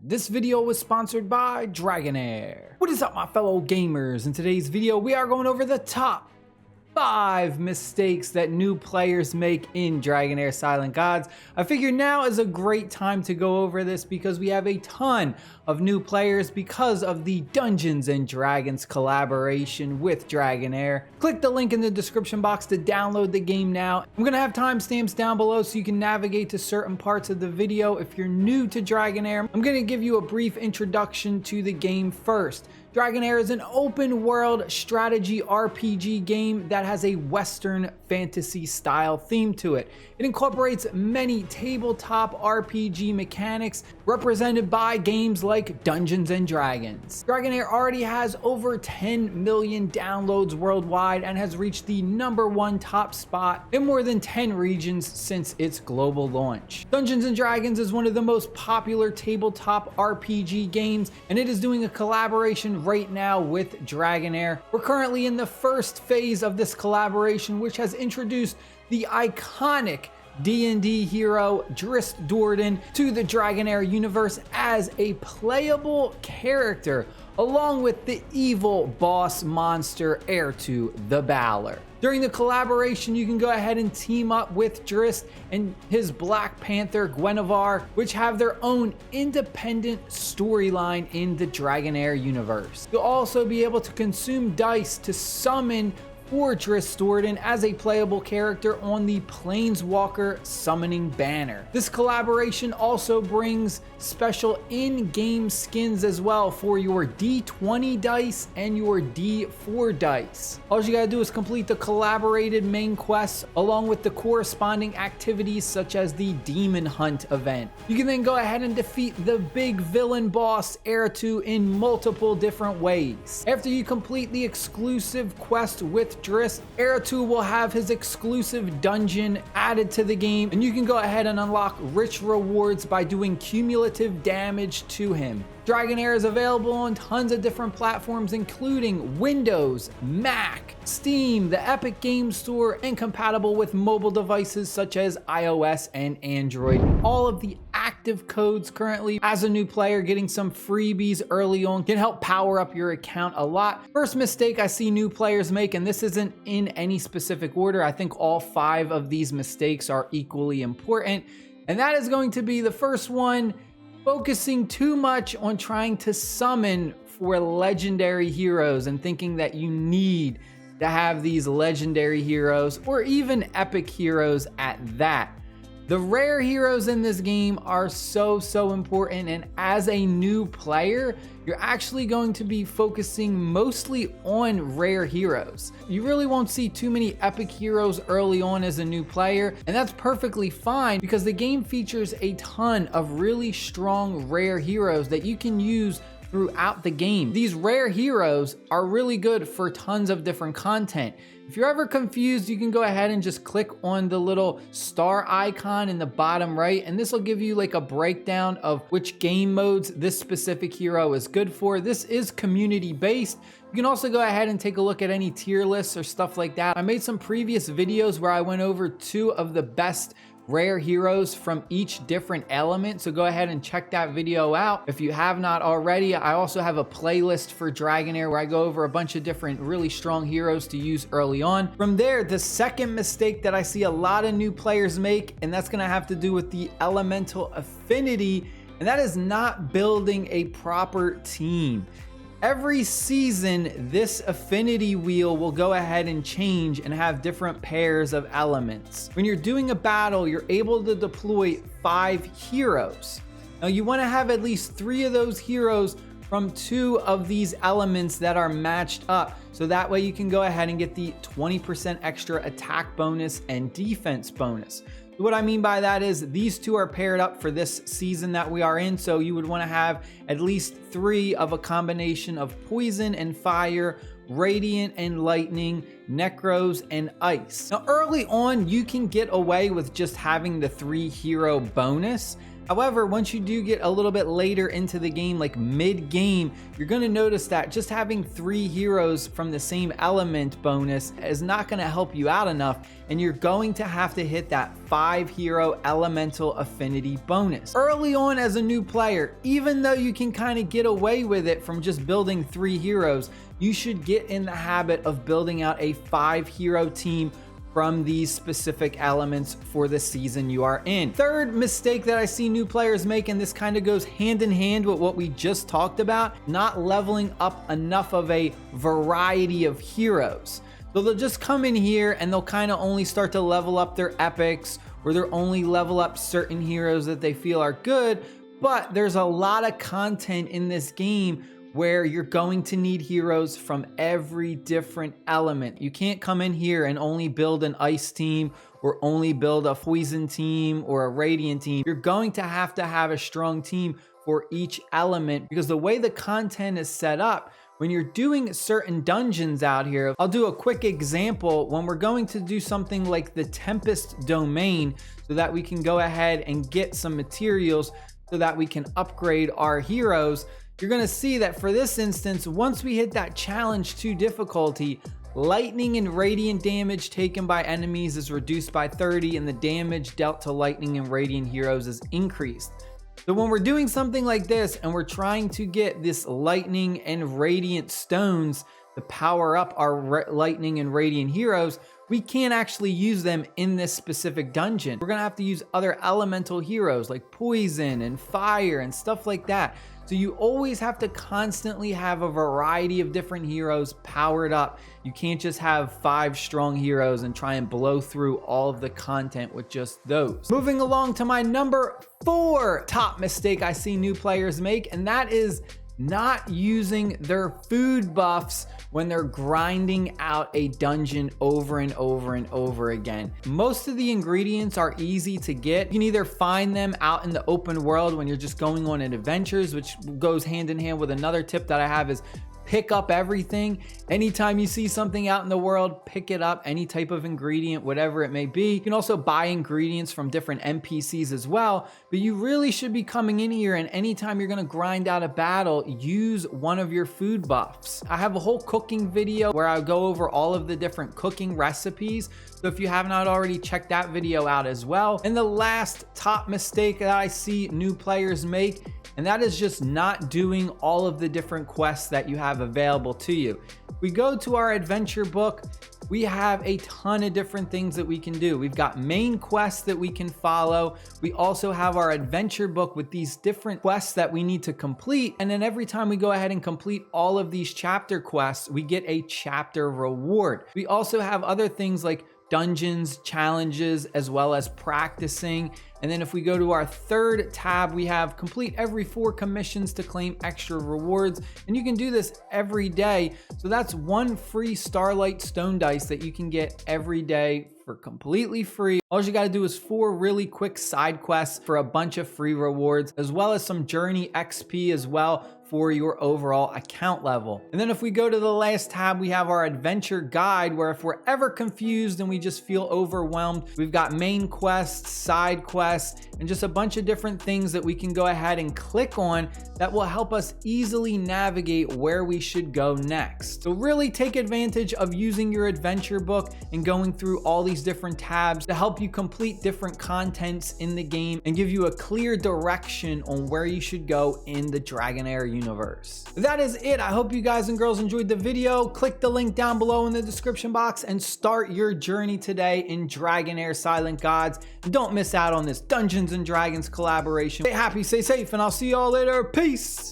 This video was sponsored by Dragonheir. What is up, my fellow gamers? In today's video, we are going over the top 5 mistakes that new players make in Dragonheir Silent Gods. I figure now is a great time to go over this because we have a ton of new players because of the Dungeons and Dragons collaboration with Dragonheir. Click the link in the description box to download the game now. I'm gonna have timestamps down below so you can navigate to certain parts of the video. If you're new to Dragonheir, I'm gonna give you a brief introduction to the game first. Dragonheir is an open world strategy RPG game that has a Western fantasy style theme to it. It incorporates many tabletop RPG mechanics represented by games like Dungeons and Dragons. Dragonheir already has over 10 million downloads worldwide and has reached the #1 top spot in more than 10 regions since its global launch. Dungeons and Dragons is one of the most popular tabletop RPG games, and it is doing a collaboration right now with Dragonheir. We're currently in the first phase of this collaboration, which has introduced the iconic D&D hero Drizzt Do'Urden to the Dragonheir universe as a playable character, along with the evil boss monster Errtu the Balor. During the collaboration, you can go ahead and team up with Drizzt and his Black Panther Guinevere, which have their own independent storyline in the Dragonheir universe. You'll also be able to consume dice to summon for Drizzt Do'Urden as a playable character on the Planeswalker Summoning Banner. This collaboration also brings special in-game skins as well for your D20 dice and your D4 dice. All you gotta do is complete the collaborated main quests along with the corresponding activities such as the Demon Hunt event. You can then go ahead and defeat the big villain boss Errtu in multiple different ways. After you complete the exclusive quest with Drizzt, Errtu will have his exclusive dungeon added to the game, and you can go ahead and unlock rich rewards by doing cumulative damage to him. Dragonheir is available on tons of different platforms, including Windows, Mac, Steam, the Epic Game Store, and compatible with mobile devices such as iOS and Android. All of the active codes currently, as a new player, getting some freebies early on can help power up your account a lot. First mistake I see new players make, and this isn't in any specific order, I think all 5 of these mistakes are equally important, and that is going to be the first one: focusing too much on trying to summon for legendary heroes and thinking that you need to have these legendary heroes or even epic heroes at that. The rare heroes in this game are so important, and as a new player, you're actually going to be focusing mostly on rare heroes. You really won't see too many epic heroes early on as a new player, and that's perfectly fine because the game features a ton of really strong rare heroes that you can use throughout the game. These rare heroes are really good for tons of different content. If you're ever confused, you can go ahead and just click on the little star icon in the bottom right, and this will give you like a breakdown of which game modes this specific hero is good for. This is community based. You can also go ahead and take a look at any tier lists or stuff like that. I made some previous videos where I went over 2 of the best rare heroes from each different element, so go ahead and check that video out if you have not already. I also have a playlist for Dragonheir where I go over a bunch of different really strong heroes to use early on. From there, the second mistake that I see a lot of new players make, and that's going to have to do with the elemental affinity, and that is not building a proper team. Every season, this affinity wheel will go ahead and change and have different pairs of elements. When you're doing a battle, you're able to deploy 5 heroes. Now you want to have at least 3 of those heroes from 2 of these elements that are matched up, so that way you can go ahead and get the 20% extra attack bonus and defense bonus. What I mean by that is these 2 are paired up for this season that we are in, so you would want to have at least 3 of a combination of poison and fire, radiant and lightning, necros and ice. Now early on you can get away with just having the 3 hero bonus. However, once you do get a little bit later into the game, like mid-game, you're going to notice that just having 3 heroes from the same element bonus is not going to help you out enough, and you're going to have to hit that 5 hero elemental affinity bonus. Early on as a new player, even though you can kind of get away with it from just building 3 heroes, you should get in the habit of building out a 5 hero team from these specific elements for the season you are in. Third mistake that I see new players make, and this kind of goes hand in hand with what we just talked about, not leveling up enough of a variety of heroes. So they'll just come in here and they'll kind of only start to level up their epics, or they'll only level up certain heroes that they feel are good, but there's a lot of content in this game where you're going to need heroes from every different element. You can't come in here and only build an ice team or only build a poison team or a radiant team. You're going to have a strong team for each element, because the way the content is set up, when you're doing certain dungeons out here, I'll do a quick example. When we're going to do something like the Tempest Domain, so that we can go ahead and get some materials so that we can upgrade our heroes, you're going to see that for this instance, once we hit that challenge 2 difficulty, lightning and radiant damage taken by enemies is reduced by 30, and the damage dealt to lightning and radiant heroes is increased. So when we're doing something like this and we're trying to get this lightning and radiant stones to power up our lightning and radiant heroes, we can't actually use them in this specific dungeon. We're going to have to use other elemental heroes like poison and fire and stuff like that. So you always have to constantly have a variety of different heroes powered up. You can't just have 5 strong heroes and try and blow through all of the content with just those. Moving along to my number 4 top mistake I see new players make, and that is not using their food buffs when they're grinding out a dungeon over and over and over again. Most of the ingredients are easy to get. You can either find them out in the open world when you're just going on adventures, which goes hand in hand with another tip that I have, is pick up everything. Anytime you see something out in the world, pick it up, any type of ingredient, whatever it may be. You can also buy ingredients from different NPCs as well, but you really should be coming in here, and anytime you're gonna grind out a battle, use one of your food buffs. I have a whole cooking video where I go over all of the different cooking recipes, so if you have not already, check that video out as well. And the last top mistake that I see new players make, and that is just not doing all of the different quests that you have available to you. If we go to our adventure book, we have a ton of different things that we can do. We've got main quests that we can follow. We also have our adventure book with these different quests that we need to complete. And then every time we go ahead and complete all of these chapter quests, we get a chapter reward. We also have other things like dungeons, challenges, as well as practicing. And then if we go to our third tab, we have complete every 4 commissions to claim extra rewards. And you can do this every day. So that's 1 free Starlight Stone Dice that you can get every day for completely free. All you gotta do is 4 really quick side quests for a bunch of free rewards, as well as some journey XP as well for your overall account level. And then if we go to the last tab, we have our adventure guide, where if we're ever confused and we just feel overwhelmed, we've got main quests, side quests, and just a bunch of different things that we can go ahead and click on that will help us easily navigate where we should go next. So really take advantage of using your adventure book and going through all these different tabs to help you complete different contents in the game and give you a clear direction on where you should go in the Dragonheir universe. That is it. I hope you guys and girls enjoyed the video. Click the link down below in the description box and start your journey today in Dragonheir Silent Gods. Don't miss out on this Dungeons and Dragons collaboration. Stay happy, stay safe, and I'll see y'all later. Peace.